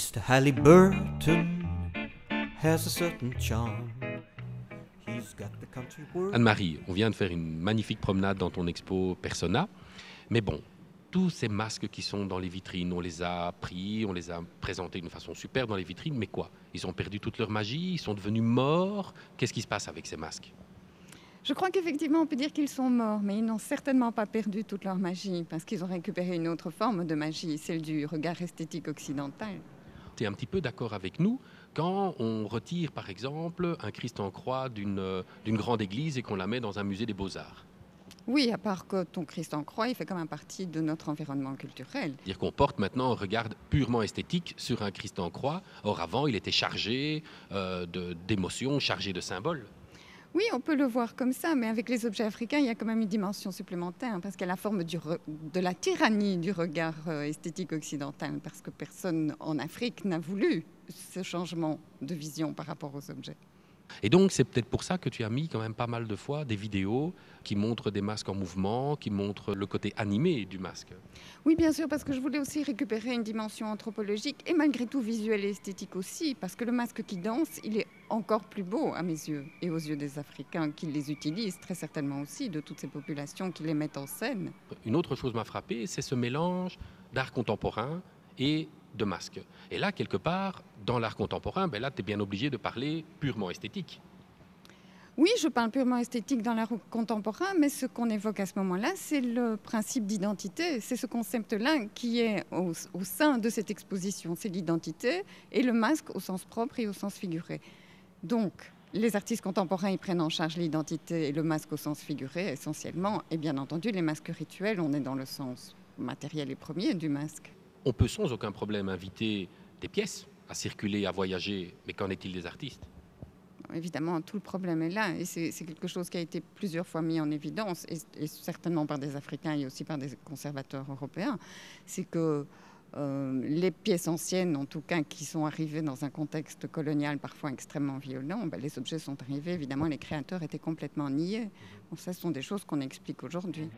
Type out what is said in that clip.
Mr. Halliburton has a certain charm. He's got the country world. Anne-Marie, on vient de faire une magnifique promenade dans ton expo Persona. Mais bon, tous ces masques qui sont dans les vitrines, on les a pris, on les a présentés d'une façon superbe dans les vitrines, mais quoi? Ils ont perdu toute leur magie, ils sont devenus morts. Qu'est-ce qui se passe avec ces masques? Je crois qu'effectivement, on peut dire qu'ils sont morts, mais ils n'ont certainement pas perdu toute leur magie, parce qu'ils ont récupéré une autre forme de magie, celle du regard esthétique occidental. Tu es un petit peu d'accord avec nous quand on retire, par exemple, un Christ en croix d'une grande église et qu'on la met dans un musée des Beaux-Arts? Oui, à part que ton Christ en croix, il fait quand même partie de notre environnement culturel. C'est-à-dire qu'on porte maintenant un regard purement esthétique sur un Christ en croix. Or, avant, il était chargé d'émotions, chargé de symboles. Oui, on peut le voir comme ça, mais avec les objets africains, il y a quand même une dimension supplémentaire, parce qu'il y a la forme de la tyrannie du regard esthétique occidental, parce que personne en Afrique n'a voulu ce changement de vision par rapport aux objets. Et donc, c'est peut-être pour ça que tu as mis quand même pas mal de fois des vidéos qui montrent des masques en mouvement, qui montrent le côté animé du masque. Oui, bien sûr, parce que je voulais aussi récupérer une dimension anthropologique et malgré tout visuelle et esthétique aussi, parce que le masque qui danse, il est encore plus beau à mes yeux et aux yeux des Africains qui les utilisent, très certainement aussi, de toutes ces populations qui les mettent en scène. Une autre chose m'a frappé, c'est ce mélange d'art contemporain et de masques. Et là, quelque part, dans l'art contemporain, ben là, tu es bien obligé de parler purement esthétique. Oui, je parle purement esthétique dans l'art contemporain, mais ce qu'on évoque à ce moment-là, c'est le principe d'identité. C'est ce concept-là qui est au sein de cette exposition. C'est l'identité et le masque au sens propre et au sens figuré. Donc, les artistes contemporains, ils prennent en charge l'identité et le masque au sens figuré essentiellement. Et bien entendu, les masques rituels, on est dans le sens matériel et premier du masque. On peut sans aucun problème inviter des pièces à circuler, à voyager, mais qu'en est-il des artistes? Évidemment, tout le problème est là et c'est quelque chose qui a été plusieurs fois mis en évidence et certainement par des Africains et aussi par des conservateurs européens. C'est que les pièces anciennes, en tout cas, qui sont arrivées dans un contexte colonial parfois extrêmement violent, ben, les objets sont arrivés, évidemment, les créateurs étaient complètement niés. Bon, ça, ce sont des choses qu'on explique aujourd'hui.